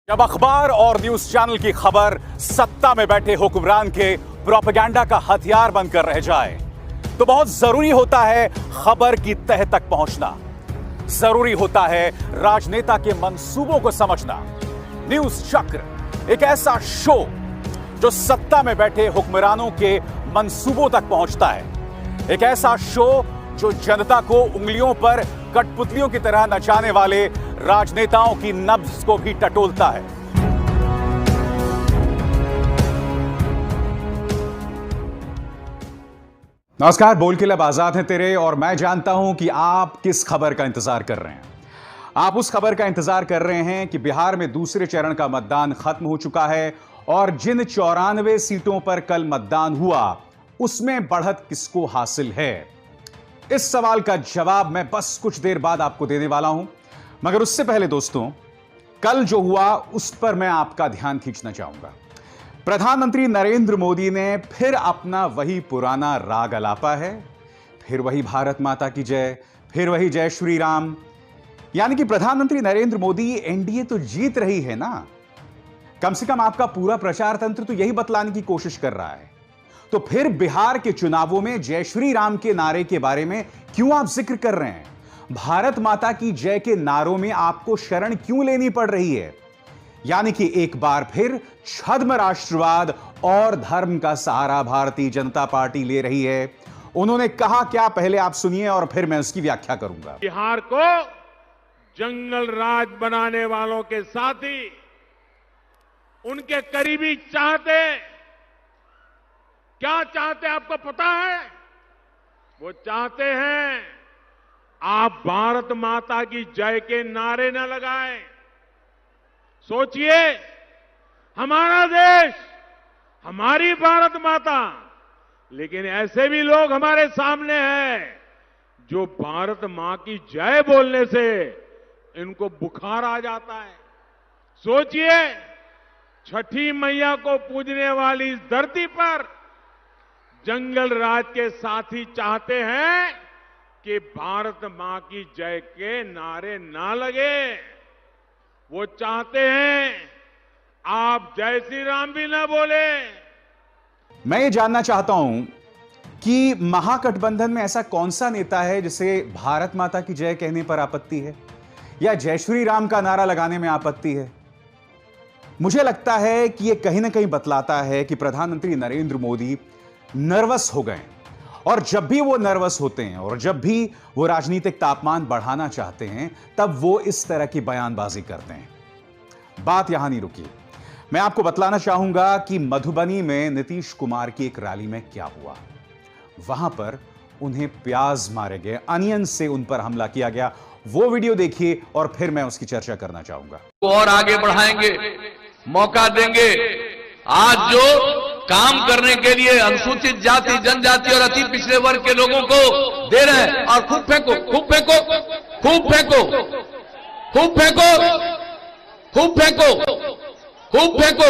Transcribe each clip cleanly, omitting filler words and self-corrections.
जब अखबार और न्यूज चैनल की खबर सत्ता में बैठे हुक्मरान के प्रोपेगेंडा का हथियार बनकर रह जाए तो बहुत जरूरी होता है खबर की तह तक पहुंचना। जरूरी होता है राजनेता के मंसूबों को समझना। न्यूज चक्र एक ऐसा शो जो सत्ता में बैठे हुक्मरानों के मंसूबों तक पहुंचता है। एक ऐसा शो जो जनता को उंगलियों पर कठपुतलियों की तरह नचाने वाले राजनेताओं की नब्ज को भी टटोलता है। नमस्कार, बोल के लब आजाद है तेरे और मैं जानता हूं कि आप किस खबर का इंतजार कर रहे हैं। आप उस खबर का इंतजार कर रहे हैं कि बिहार में दूसरे चरण का मतदान खत्म हो चुका है और जिन 94 सीटों पर कल मतदान हुआ उसमें बढ़त किसको हासिल है। इस सवाल का जवाब मैं बस कुछ देर बाद आपको देने वाला हूं, मगर उससे पहले दोस्तों, कल जो हुआ उस पर मैं आपका ध्यान खींचना चाहूंगा। प्रधानमंत्री नरेंद्र मोदी ने फिर अपना वही पुराना राग अलापा है। फिर वही भारत माता की जय, फिर वही जय श्री राम। यानी कि प्रधानमंत्री नरेंद्र मोदी, एनडीए तो जीत रही है ना। कम से कम आपका पूरा प्रचार तंत्र तो यही बतलाने की कोशिश कर रहा है। तो फिर बिहार के चुनावों में जय श्री राम के नारे के बारे में क्यों आप जिक्र कर रहे हैं? भारत माता की जय के नारों में आपको शरण क्यों लेनी पड़ रही है? यानी कि एक बार फिर छद्म राष्ट्रवाद और धर्म का सहारा भारतीय जनता पार्टी ले रही है। उन्होंने कहा क्या, पहले आप सुनिए और फिर मैं उसकी व्याख्या करूंगा। बिहार को जंगल राज बनाने वालों के साथ ही उनके करीबी चाहते, क्या चाहते आपको पता है? वो चाहते हैं आप भारत माता की जय के नारे न लगाएं। सोचिए, हमारा देश, हमारी भारत माता, लेकिन ऐसे भी लोग हमारे सामने हैं जो भारत मां की जय बोलने से इनको बुखार आ जाता है। सोचिए, छठी मैया को पूजने वाली इस धरती पर जंगल राज के साथी चाहते हैं कि भारत मां की जय के नारे ना लगे। वो चाहते हैं आप जय श्री राम भी ना बोले। मैं ये जानना चाहता हूं कि महागठबंधन में ऐसा कौन सा नेता है जिसे भारत माता की जय कहने पर आपत्ति है या जय श्री राम का नारा लगाने में आपत्ति है। मुझे लगता है कि यह कहीं ना कहीं बतलाता है कि प्रधानमंत्री नरेंद्र मोदी नर्वस हो गए, और जब भी वो नर्वस होते हैं और जब भी वो राजनीतिक तापमान बढ़ाना चाहते हैं तब वो इस तरह की बयानबाजी करते हैं। बात यहां नहीं रुकी। मैं आपको बतलाना चाहूंगा कि मधुबनी में नीतीश कुमार की एक रैली में क्या हुआ। वहां पर उन्हें प्याज मारे गए, अनियन से उन पर हमला किया गया। वो वीडियो देखिए और फिर मैं उसकी चर्चा करना चाहूंगा। और आगे बढ़ाएंगे, मौका देंगे। आज जो काम करने के लिए अनुसूचित जाति, जनजाति और अति पिछड़े वर्ग के लोगों को दे रहे हैं, और खूब फेंको, खूब फेंको, खूब फेंको, खूब फेंको, खूब फेंको, खूब फेंको।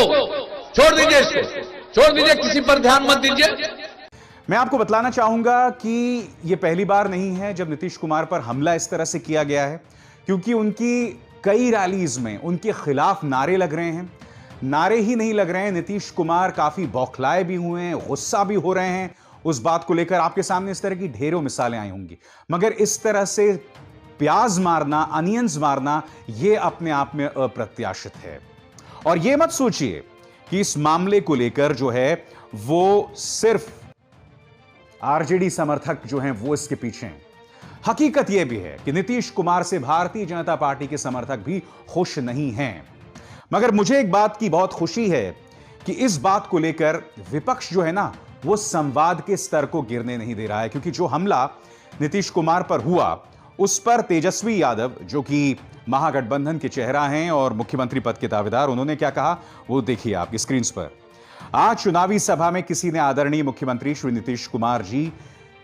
छोड़ दीजिए इसको, छोड़ दीजिए, किसी पर ध्यान मत दीजिए। मैं आपको बतलाना चाहूंगा कि यह पहली बार नहीं है जब नीतीश कुमार पर हमला इस तरह से किया गया है, क्योंकि उनकी कई रैलीज में उनके खिलाफ नारे लग रहे हैं। नारे ही नहीं लग रहे हैं, नीतीश कुमार काफी बौखलाए भी हुए हैं, गुस्सा भी हो रहे हैं। उस बात को लेकर आपके सामने इस तरह की ढेरों मिसालें आई होंगी, मगर इस तरह से प्याज मारना, अनियंस मारना, यह अपने आप में अप्रत्याशित है। और यह मत सोचिए कि इस मामले को लेकर जो है वो सिर्फ आरजेडी समर्थक जो हैं वो इसके पीछे हैं। हकीकत यह भी है कि नीतीश कुमार से भारतीय जनता पार्टी के समर्थक भी खुश नहीं हैं। मगर मुझे एक बात की बहुत खुशी है कि इस बात को लेकर विपक्ष जो है ना, वो संवाद के स्तर को गिरने नहीं दे रहा है। क्योंकि जो हमला नीतीश कुमार पर हुआ उस पर तेजस्वी यादव, जो कि महागठबंधन के चेहरा हैं और मुख्यमंत्री पद के दावेदार, उन्होंने क्या कहा वो देखिए आपकी स्क्रीन पर। आज चुनावी सभा में किसी ने आदरणीय मुख्यमंत्री श्री नीतीश कुमार जी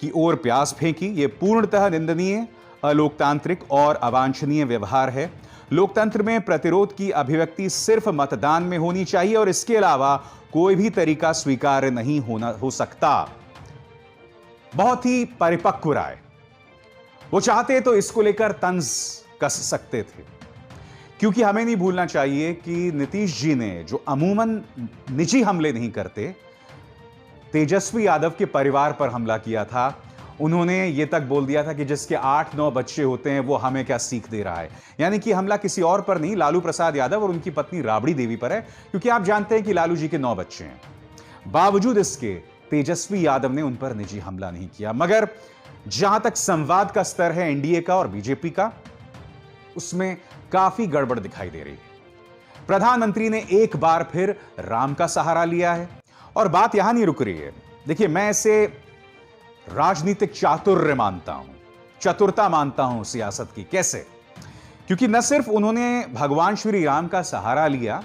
की ओर प्याज फेंकी। यह पूर्णतः निंदनीय, अलोकतांत्रिक और अवांछनीय व्यवहार है। लोकतंत्र में प्रतिरोध की अभिव्यक्ति सिर्फ मतदान में होनी चाहिए और इसके अलावा कोई भी तरीका स्वीकार्य नहीं हो सकता। बहुत ही परिपक्व राय। वो चाहते तो इसको लेकर तंज कस सकते थे, क्योंकि हमें नहीं भूलना चाहिए कि नीतीश जी ने जो अमूमन निजी हमले नहीं करते, तेजस्वी यादव के परिवार पर हमला किया था। उन्होंने यह तक बोल दिया था कि जिसके 8-9 बच्चे होते हैं वो हमें क्या सीख दे रहा है। यानी कि हमला किसी और पर नहीं, लालू प्रसाद यादव और उनकी पत्नी राबड़ी देवी पर है, क्योंकि आप जानते हैं कि लालू जी के 9 बच्चे हैं। बावजूद इसके तेजस्वी यादव ने उन पर निजी हमला नहीं किया। मगर जहां तक संवाद का स्तर है एनडीए का और बीजेपी का, उसमें काफी गड़बड़ दिखाई दे रही है। प्रधानमंत्री ने एक बार फिर राम का सहारा लिया है और बात यहां नहीं रुक रही है। देखिए, मैं इसे राजनीतिक चातुर्य मानता हूं, चतुरता मानता हूं सियासत की। कैसे? क्योंकि न सिर्फ उन्होंने भगवान श्री राम का सहारा लिया,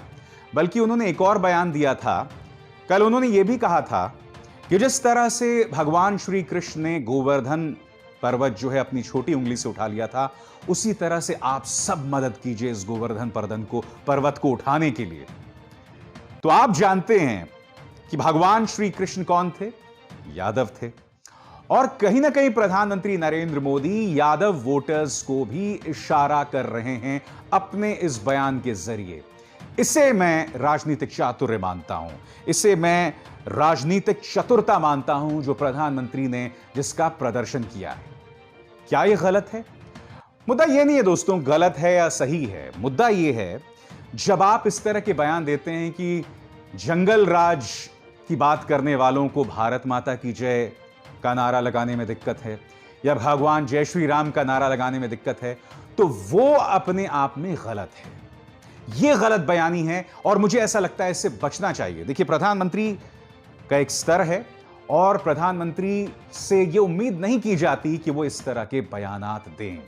बल्कि उन्होंने एक और बयान दिया था। कल उन्होंने यह भी कहा था कि जिस तरह से भगवान श्री कृष्ण ने गोवर्धन पर्वत जो है अपनी छोटी उंगली से उठा लिया था, उसी तरह से आप सब मदद कीजिए इस गोवर्धन पर्वत को उठाने के लिए। तो आप जानते हैं कि भगवान श्री कृष्ण कौन थे? यादव थे। और कहीं ना कहीं प्रधानमंत्री नरेंद्र मोदी यादव वोटर्स को भी इशारा कर रहे हैं अपने इस बयान के जरिए। इसे मैं राजनीतिक चातुर्य मानता हूं, इसे मैं राजनीतिक चतुरता मानता हूं, जो प्रधानमंत्री ने जिसका प्रदर्शन किया है। क्या यह गलत है? मुद्दा यह नहीं है दोस्तों गलत है या सही है। मुद्दा यह है जब आप इस तरह के बयान देते हैं कि जंगल राज की बात करने वालों को भारत माता की जय का नारा लगाने में दिक्कत है या भगवान जय श्री राम का नारा लगाने में दिक्कत है, तो वो अपने आप में गलत है। यह गलत बयानी है और मुझे ऐसा लगता है इससे बचना चाहिए। देखिए, प्रधानमंत्री का एक स्तर है और प्रधानमंत्री से यह उम्मीद नहीं की जाती कि वो इस तरह के बयानात दें।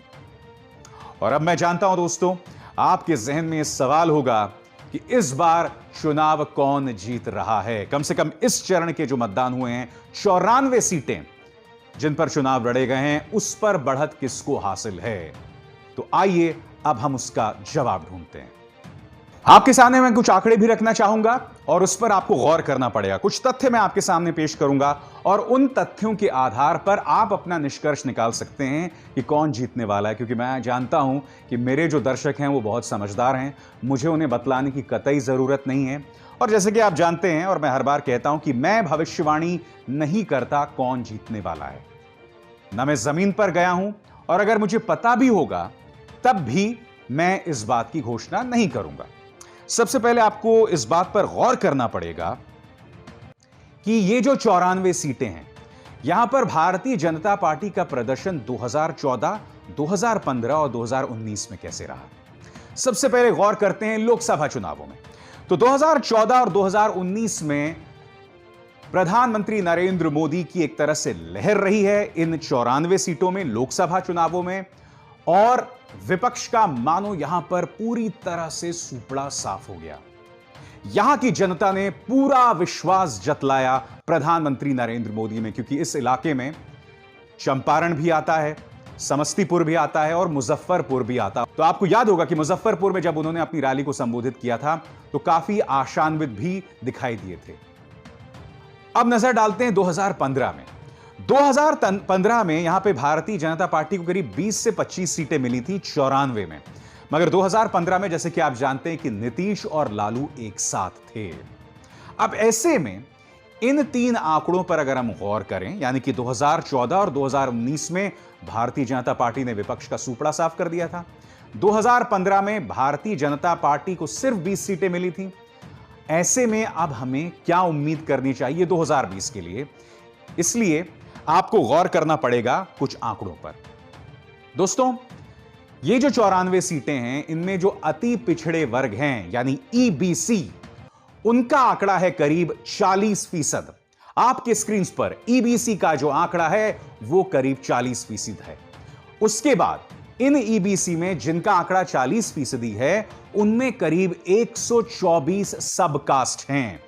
और अब मैं जानता हूं दोस्तों, आपके जहन में इस सवाल होगा कि इस बार चुनाव कौन जीत रहा है। कम से कम इस चरण के जो मतदान हुए हैं, 94 सीटें जिन पर चुनाव लड़े गए हैं, उस पर बढ़त किसको हासिल है? तो आइए अब हम उसका जवाब ढूंढते हैं। आपके सामने मैं कुछ आंकड़े भी रखना चाहूंगा और उस पर आपको गौर करना पड़ेगा। कुछ तथ्य मैं आपके सामने पेश करूंगा और उन तथ्यों के आधार पर आप अपना निष्कर्ष निकाल सकते हैं कि कौन जीतने वाला है। क्योंकि मैं जानता हूं कि मेरे जो दर्शक हैं वो बहुत समझदार हैं, मुझे उन्हें बतलाने की कतई जरूरत नहीं है। और जैसे कि आप जानते हैं और मैं हर बार कहता हूं कि मैं भविष्यवाणी नहीं करता कौन जीतने वाला है। ना मैं जमीन पर गया हूं और अगर मुझे पता भी होगा तब भी मैं इस बात की घोषणा नहीं करूंगा। सबसे पहले आपको इस बात पर गौर करना पड़ेगा कि ये जो 94 सीटें हैं, यहां पर भारतीय जनता पार्टी का प्रदर्शन 2014, 2015 और 2019 में कैसे रहा। सबसे पहले गौर करते हैं लोकसभा चुनावों में। तो 2014 और 2019 में प्रधानमंत्री नरेंद्र मोदी की एक तरह से लहर रही है इन 94 सीटों में लोकसभा चुनावों में, और विपक्ष का मानो यहां पर पूरी तरह से सुपड़ा साफ हो गया। यहां की जनता ने पूरा विश्वास जतलाया प्रधानमंत्री नरेंद्र मोदी में, क्योंकि इस इलाके में चंपारण भी आता है, समस्तीपुर भी आता है और मुजफ्फरपुर भी आता है। तो आपको याद होगा कि मुजफ्फरपुर में जब उन्होंने अपनी रैली को संबोधित किया था तो काफी आशान्वित भी दिखाई दिए थे। अब नजर डालते हैं 2015 में। 2015 में यहां पे भारतीय जनता पार्टी को करीब 20 से 25 सीटें मिली थी 94 में। मगर 2015 में जैसे कि आप जानते हैं कि नीतीश और लालू एक साथ थे। अब ऐसे में इन तीन आंकड़ों पर अगर हम गौर करें, यानी कि 2014 और 2019 में भारतीय जनता पार्टी ने विपक्ष का सुपड़ा साफ कर दिया था। 2015 में भारतीय जनता पार्टी को सिर्फ 20 सीटें मिली थी। ऐसे में अब हमें क्या उम्मीद करनी चाहिए 2020 के लिए? इसलिए आपको गौर करना पड़ेगा कुछ आंकड़ों पर। दोस्तों, ये जो 94 सीटें हैं, इनमें जो अति पिछड़े वर्ग हैं यानी ईबीसी, उनका आंकड़ा है करीब 40%। आपके स्क्रीन पर ईबीसी का जो आंकड़ा है वो करीब 40% है। उसके बाद इन ईबीसी में जिनका आंकड़ा 40% है, उनमें करीब 124 सब कास्ट हैं,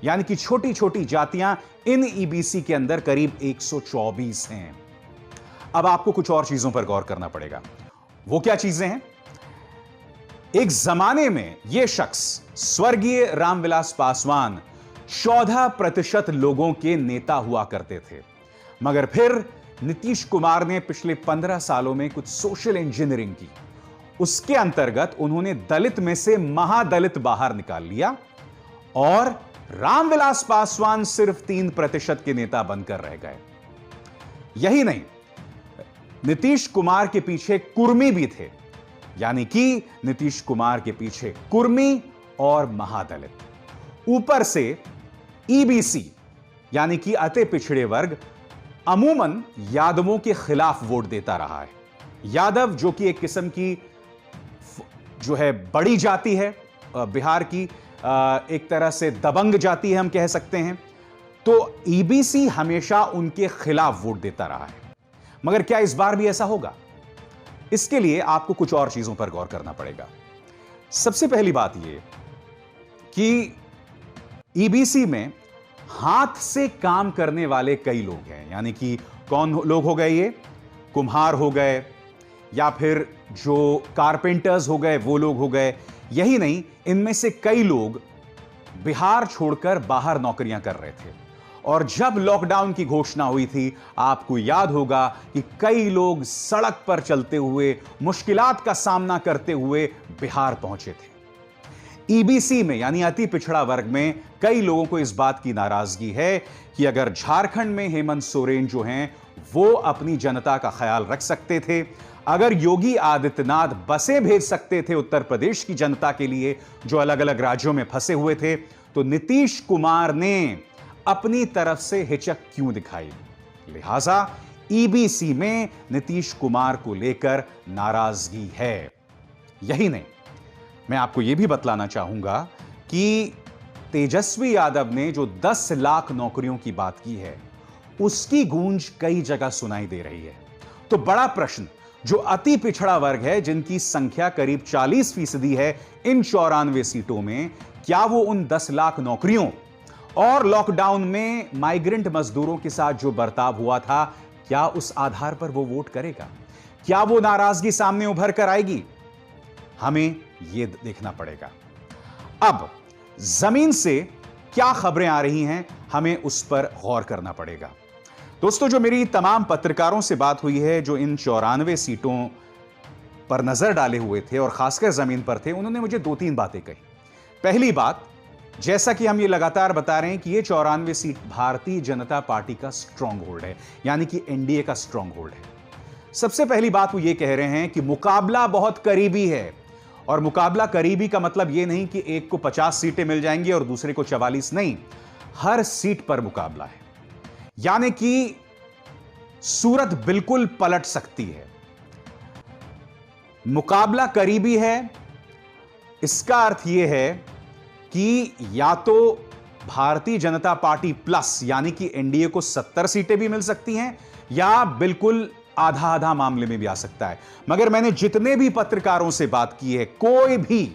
यानी कि छोटी छोटी जातियां इन ईबीसी के अंदर करीब 124 हैं। अब आपको कुछ और चीजों पर गौर करना पड़ेगा। वो क्या चीजें हैं? एक जमाने में यह शख्स स्वर्गीय रामविलास पासवान 14% लोगों के नेता हुआ करते थे, मगर फिर नीतीश कुमार ने पिछले 15 सालों में कुछ सोशल इंजीनियरिंग की उसके अंतर्गत उन्होंने दलित में से महादलित बाहर निकाल लिया और रामविलास पासवान सिर्फ 3% के नेता बनकर रह गए। यही नहीं, नीतीश कुमार के पीछे कुर्मी भी थे, यानी कि नीतीश कुमार के पीछे कुर्मी और महादलित। ऊपर से ईबीसी यानी कि अति पिछड़े वर्ग अमूमन यादवों के खिलाफ वोट देता रहा है। यादव जो कि एक किस्म की जो है बड़ी जाति है, बिहार की एक तरह से दबंग जाति है हम कह सकते हैं, तो ईबीसी हमेशा उनके खिलाफ वोट देता रहा है। मगर क्या इस बार भी ऐसा होगा? इसके लिए आपको कुछ और चीजों पर गौर करना पड़ेगा। सबसे पहली बात यह कि ईबीसी में हाथ से काम करने वाले कई लोग हैं, यानी कि कौन लोग हो गए? ये कुम्हार हो गए या फिर जो कारपेंटर्स हो गए वो लोग हो गए। यही नहीं, इनमें से कई लोग बिहार छोड़कर बाहर नौकरियां कर रहे थे और जब लॉकडाउन की घोषणा हुई थी, आपको याद होगा कि कई लोग सड़क पर चलते हुए मुश्किलात का सामना करते हुए बिहार पहुंचे थे। ईबीसी में यानी अति पिछड़ा वर्ग में कई लोगों को इस बात की नाराजगी है कि अगर झारखंड में हेमंत सोरेन जो हैं वो अपनी जनता का ख्याल रख सकते थे, अगर योगी आदित्यनाथ बसें भेज सकते थे उत्तर प्रदेश की जनता के लिए जो अलग अलग राज्यों में फंसे हुए थे, तो नीतीश कुमार ने अपनी तरफ से हिचक क्यों दिखाई? लिहाजा ईबीसी में नीतीश कुमार को लेकर नाराजगी है। यही नहीं, मैं आपको यह भी बतलाना चाहूंगा कि तेजस्वी यादव ने जो 10 लाख नौकरियों की बात की है, उसकी गूंज कई जगह सुनाई दे रही है। तो बड़ा प्रश्न, जो अति पिछड़ा वर्ग है जिनकी संख्या करीब 40% है इन 94 सीटों में, क्या वो उन 10 लाख नौकरियों और लॉकडाउन में माइग्रेंट मजदूरों के साथ जो बर्ताव हुआ था, क्या उस आधार पर वो वोट करेगा? क्या वो नाराजगी सामने उभर कर आएगी? हमें यह देखना पड़ेगा। अब जमीन से क्या खबरें आ रही हैं, हमें उस पर गौर करना पड़ेगा। दोस्तों, जो मेरी तमाम पत्रकारों से बात हुई है जो इन 94 सीटों पर नजर डाले हुए थे और खासकर जमीन पर थे, उन्होंने मुझे 2-3 बातें कही। पहली बात, जैसा कि हम ये लगातार बता रहे हैं कि ये 94 सीट भारतीय जनता पार्टी का स्ट्रांग होल्ड है, यानी कि एनडीए का स्ट्रांग होल्ड है। सबसे पहली बात वो ये कह रहे हैं कि मुकाबला बहुत करीबी है, और मुकाबला करीबी का मतलब ये नहीं कि एक को 50 सीटें मिल जाएंगी और दूसरे को 44, नहीं, हर सीट पर मुकाबला है, यानी कि सूरत बिल्कुल पलट सकती है। मुकाबला करीबी है, इसका अर्थ यह है कि या तो भारतीय जनता पार्टी प्लस यानी कि एनडीए को 70 सीटें भी मिल सकती हैं, या बिल्कुल आधा आधा मामले में भी आ सकता है। मगर मैंने जितने भी पत्रकारों से बात की है, कोई भी,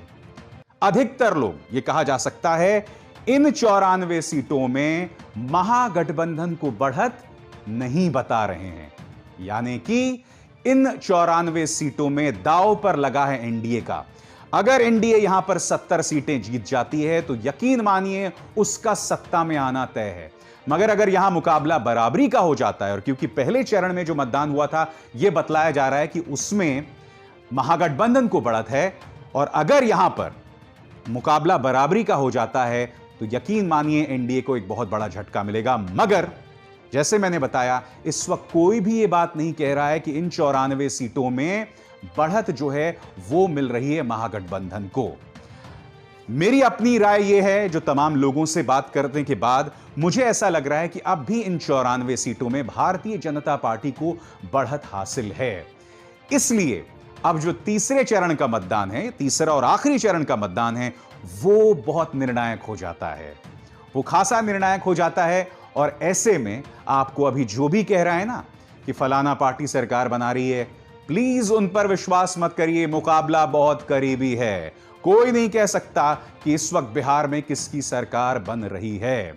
अधिकतर लोग, यह कहा जा सकता है इन 94 सीटों में महागठबंधन को बढ़त नहीं बता रहे हैं, यानी कि इन 94 सीटों में दांव पर लगा है एनडीए का। अगर एनडीए यहां पर 70 सीटें जीत जाती है तो यकीन मानिए उसका सत्ता में आना तय है। मगर अगर यहां मुकाबला बराबरी का हो जाता है, और क्योंकि पहले चरण में जो मतदान हुआ था यह बतलाया जा रहा है कि उसमें महागठबंधन को बढ़त है, और अगर यहां पर मुकाबला बराबरी का हो जाता है तो यकीन मानिए एनडीए को एक बहुत बड़ा झटका मिलेगा। मगर जैसे मैंने बताया, इस वक्त कोई भी यह बात नहीं कह रहा है कि इन 94 सीटों में बढ़त जो है वो मिल रही है महागठबंधन को। मेरी अपनी राय यह है, जो तमाम लोगों से बात करने के बाद मुझे ऐसा लग रहा है कि अब भी इन 94 सीटों में भारतीय जनता पार्टी को बढ़त हासिल है। इसलिए अब जो तीसरे चरण का मतदान है, तीसरा और आखिरी चरण का मतदान है, वो बहुत निर्णायक हो जाता है, वो खासा निर्णायक हो जाता है। और ऐसे में आपको अभी जो भी कह रहा है ना कि फलाना पार्टी सरकार बना रही है, प्लीज उन पर विश्वास मत करिए, मुकाबला बहुत करीबी है। कोई नहीं कह सकता कि इस वक्त बिहार में किसकी सरकार बन रही है।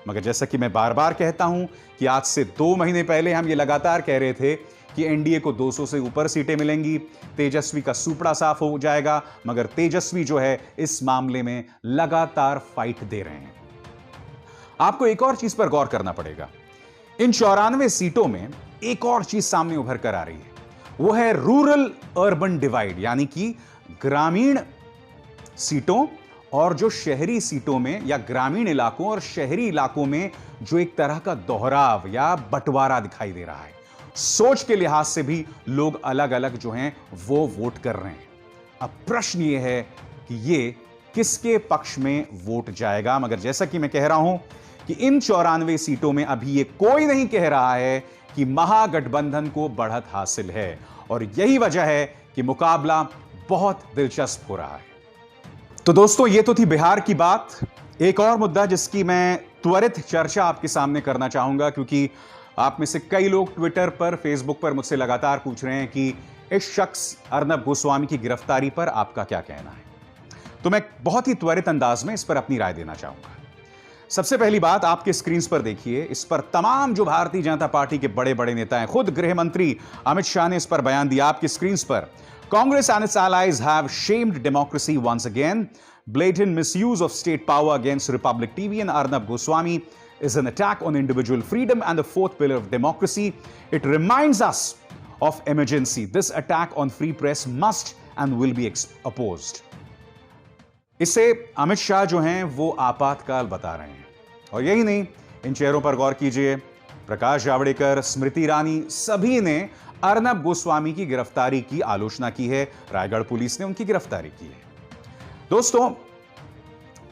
मगर जैसा कि मैं बार बार कहता हूं कि आज से 2 महीने पहले हम ये लगातार कह रहे थे कि एनडीए को 200 से ऊपर सीटें मिलेंगी, तेजस्वी का सुपड़ा साफ हो जाएगा। मगर तेजस्वी जो है इस मामले में लगातार फाइट दे रहे हैं। आपको एक और चीज पर गौर करना पड़ेगा। इन 94 सीटों में एक और चीज सामने उभर कर आ रही है, वो है रूरल अर्बन डिवाइड, यानी कि ग्रामीण सीटों और जो शहरी सीटों में या ग्रामीण इलाकों और शहरी इलाकों में जो एक तरह का दोहराव या बंटवारा दिखाई दे रहा है। सोच के लिहाज से भी लोग अलग अलग जो हैं वो वोट कर रहे हैं। अब प्रश्न ये है कि ये किसके पक्ष में वोट जाएगा। मगर जैसा कि मैं कह रहा हूं कि इन 94 सीटों में अभी ये कोई नहीं कह रहा है कि महागठबंधन को बढ़त हासिल है, और यही वजह है कि मुकाबला बहुत दिलचस्प हो रहा है। तो दोस्तों, ये तो थी बिहार की बात। एक और मुद्दा जिसकी मैं त्वरित चर्चा आपके सामने करना चाहूंगा, क्योंकि आप में से कई लोग ट्विटर पर, फेसबुक पर मुझसे लगातार पूछ रहे हैं कि इस शख्स अर्नब गोस्वामी की गिरफ्तारी पर आपका क्या कहना है। तो मैं बहुत ही त्वरित अंदाज में इस पर अपनी राय देना चाहूंगा। सबसे पहली बात, आपके स्क्रीन पर देखिए, इस पर तमाम जो भारतीय जनता पार्टी के बड़े बड़े नेता हैं, खुद गृह मंत्री अमित शाह ने इस पर बयान दिया। आपकी स्क्रीन पर, Congress and its allies have shamed democracy once again. Blatant misuse of state power against Republic TV and Arnab Goswami is an attack on individual freedom and the fourth pillar of democracy. It reminds us of emergency. This attack on free press must and will be opposed. इसे अमित शाह जो हैं वो आपातकाल बता रहे हैं। और यही नहीं, इन चेहरों पर गौर कीजिए, प्रकाश जावड़ेकर, स्मृति ईरानी, सभी ने अर्नब गोस्वामी की गिरफ्तारी की आलोचना की है। रायगढ़ पुलिस ने उनकी गिरफ्तारी की है। दोस्तों,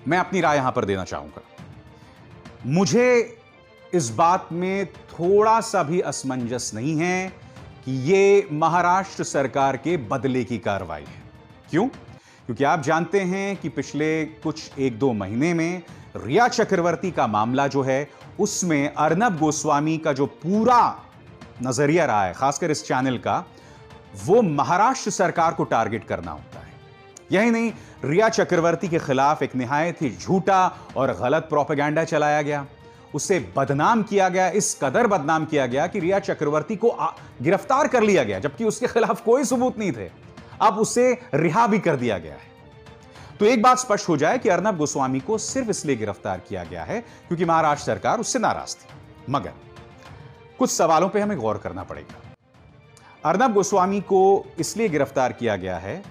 मैं अपनी राय यहां पर देना चाहूंगा। मुझे इस बात में थोड़ा सा भी असमंजस नहीं है कि यह महाराष्ट्र सरकार के बदले की कार्रवाई है। क्यों? क्योंकि आप जानते हैं कि पिछले कुछ 1-2 महीने में रिया चक्रवर्ती का मामला जो है, उसमें अर्नब गोस्वामी का जो पूरा नजरिया रहा है, खासकर इस चैनल का, वो महाराष्ट्र सरकार को टारगेट करना होता है। यही नहीं, रिया चक्रवर्ती के खिलाफ एक निहायत ही झूठा और गलत प्रोपेगेंडा चलाया गया, उसे बदनाम किया गया, इस कदर बदनाम किया गया कि रिया चक्रवर्ती को गिरफ्तार कर लिया गया, जबकि उसके खिलाफ कोई सबूत नहीं थे। अब उसे रिहा भी कर दिया गया है। तो एक बात स्पष्ट हो जाए कि अर्नब गोस्वामी को सिर्फ इसलिए गिरफ्तार किया गया है क्योंकि महाराष्ट्र सरकार उससे नाराज थी। मगर कुछ सवालों पे हमें गौर करना पड़ेगा। अर्नब गोस्वामी को इसलिए गिरफ्तार किया गया है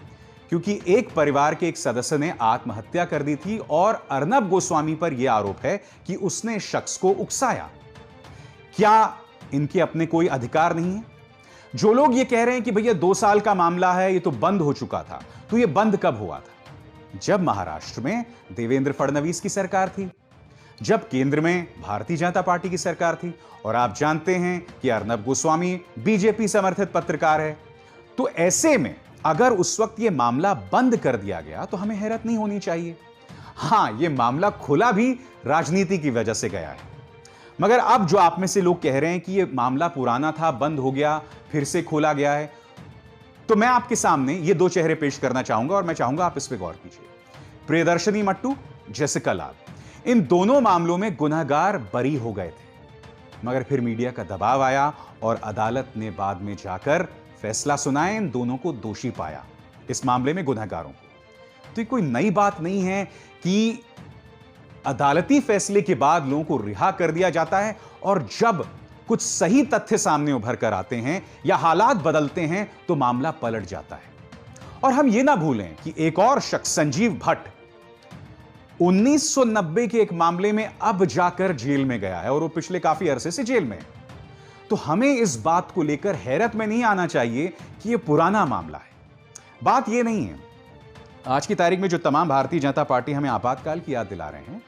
क्योंकि एक परिवार के एक सदस्य ने आत्महत्या कर दी थी और अर्नब गोस्वामी पर यह आरोप है कि उसने शख्स को उकसाया। क्या इनके अपने कोई अधिकार नहीं है? जो लोग ये कह रहे हैं कि भैया 2 साल का मामला है, ये तो बंद हो चुका था, तो ये बंद कब हुआ था? जब महाराष्ट्र में देवेंद्र फडणवीस की सरकार थी, जब केंद्र में भारतीय जनता पार्टी की सरकार थी। और आप जानते हैं कि अर्नब गोस्वामी बीजेपी समर्थित पत्रकार है। तो ऐसे में अगर उस वक्त यह मामला बंद कर दिया गया तो हमें हैरत नहीं होनी चाहिए। हां, यह मामला खुला भी राजनीति की वजह से गया है। मगर अब जो आप में से लोग कह रहे हैं कि यह मामला पुराना था, बंद हो गया, फिर से खोला गया है, तो मैं आपके सामने ये 2 चेहरे पेश करना चाहूंगा और मैं चाहूंगा आप इस पे गौर कीजिए। प्रियदर्शनी मट्टू, जेसिका लाल, इन दोनों मामलों में गुनहगार बरी हो गए थे, मगर फिर मीडिया का दबाव आया और अदालत ने बाद में जाकर फैसला सुनाया, इन दोनों को दोषी पाया, इस मामले में गुनहगारों को। तो ये कोई नई बात नहीं है कि अदालती फैसले के बाद लोगों को रिहा कर दिया जाता है और जब कुछ सही तथ्य सामने उभर कर आते हैं या हालात बदलते हैं तो मामला पलट जाता है। और हम ये ना भूलें कि एक और शख्स संजीव भट्ट 1990 के एक मामले में अब जाकर जेल में गया है और वो पिछले काफी अरसे से जेल में है। तो हमें इस बात को लेकर हैरत में नहीं आना चाहिए कि यह पुराना मामला है। बात यह नहीं है। आज की तारीख में जो तमाम भारतीय जनता पार्टी हमें आपातकाल की याद दिला रहे हैं,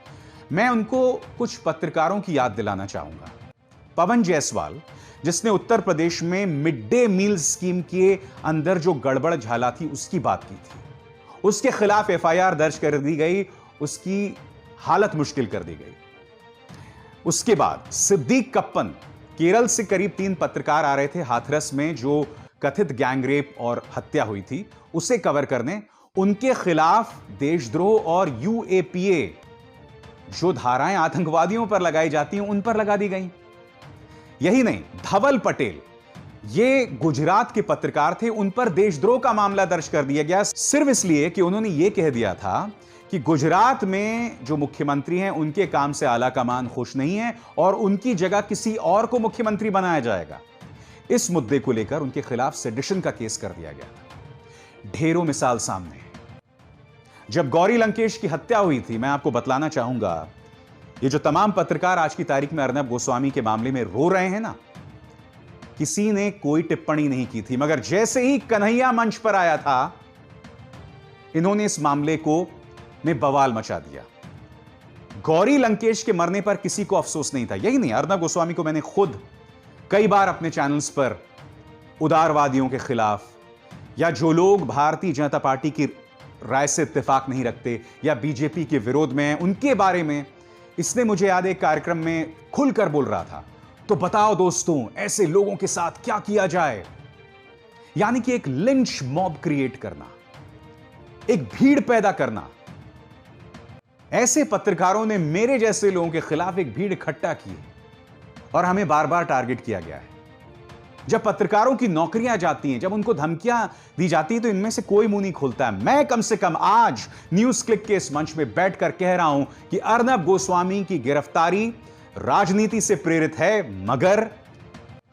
मैं उनको कुछ पत्रकारों की याद दिलाना चाहूंगा। पवन जायसवाल, जिसने उत्तर प्रदेश में मिड डे मील स्कीम के अंदर जो गड़बड़ झाला थी उसकी बात की थी, उसके खिलाफ एफआईआर दर्ज कर दी गई, उसकी हालत मुश्किल कर दी गई। उसके बाद सिद्दीक कप्पन, केरल से करीब 3 पत्रकार आ रहे थे हाथरस में जो कथित गैंगरेप और हत्या हुई थी, उसे कवर करने, उनके खिलाफ देशद्रोह और यूएपीए जो धाराएं आतंकवादियों पर लगाई जाती हैं उन पर लगा दी गई। यही नहीं, धवल पटेल, ये गुजरात के पत्रकार थे, उन पर देशद्रोह का मामला दर्ज कर दिया गया सिर्फ इसलिए कि उन्होंने ये कह दिया था कि गुजरात में जो मुख्यमंत्री हैं उनके काम से आला कमान खुश नहीं है और उनकी जगह किसी और को मुख्यमंत्री बनाया जाएगा। इस मुद्दे को लेकर उनके खिलाफ सेडिशन का केस कर दिया गया था। ढेरों मिसाल सामने है। जब गौरी लंकेश की हत्या हुई थी, मैं आपको बतलाना चाहूंगा, ये जो तमाम पत्रकार आज की तारीख में अर्नब गोस्वामी के मामले में रो रहे हैं ना, किसी ने कोई टिप्पणी नहीं की थी, मगर जैसे ही कन्हैया मंच पर आया था, इन्होंने इस मामले को में बवाल मचा दिया। गौरी लंकेश के मरने पर किसी को अफसोस नहीं था। यही नहीं, अर्नब गोस्वामी को मैंने खुद कई बार अपने चैनल्स पर उदारवादियों के खिलाफ, या जो लोग भारतीय जनता पार्टी की राय से इत्तेफाक नहीं रखते या बीजेपी के विरोध में हैं, उनके बारे में इसने मुझे याद एक कार्यक्रम में खुलकर बोल रहा था, तो बताओ दोस्तों, ऐसे लोगों के साथ क्या किया जाए। यानी कि एक लिंच मॉब क्रिएट करना, एक भीड़ पैदा करना। ऐसे पत्रकारों ने मेरे जैसे लोगों के खिलाफ एक भीड़ इकट्ठा की और हमें बार बार टारगेट किया गया है। जब पत्रकारों की नौकरियां जाती हैं, जब उनको धमकियां दी जाती हैं, तो इनमें से कोई मुंह नहीं खोलता है। मैं कम से कम आज न्यूज क्लिक के इस मंच में बैठकर कह रहा हूं कि अर्नब गोस्वामी की गिरफ्तारी राजनीति से प्रेरित है, मगर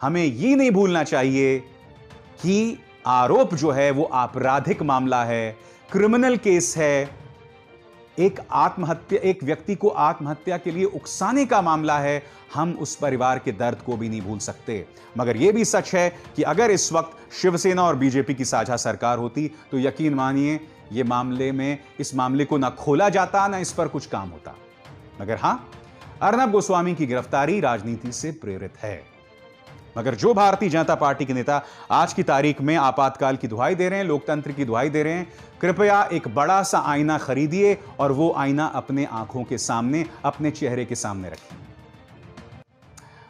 हमें यह नहीं भूलना चाहिए कि आरोप जो है वो आपराधिक मामला है, क्रिमिनल केस है, एक व्यक्ति को आत्महत्या के लिए उकसाने का मामला है। हम उस परिवार के दर्द को भी नहीं भूल सकते। मगर यह भी सच है कि अगर इस वक्त शिवसेना और बीजेपी की साझा सरकार होती तो यकीन मानिए इस मामले को ना खोला जाता, ना इस पर कुछ काम होता। मगर हां, अर्नब गोस्वामी की गिरफ्तारी राजनीति से प्रेरित है। मगर जो भारतीय जनता पार्टी के नेता आज की तारीख में आपातकाल की दुहाई दे रहे हैं, लोकतंत्र की दुहाई दे रहे हैं, कृपया एक बड़ा सा आईना खरीदिए और वो आईना अपने आंखों के सामने, अपने चेहरे के सामने रखिए।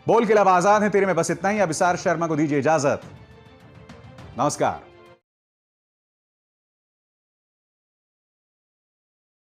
बोल के लब आजाद है तेरे में बस इतना ही। अब विशाल शर्मा को दीजिए इजाजत। नमस्कार।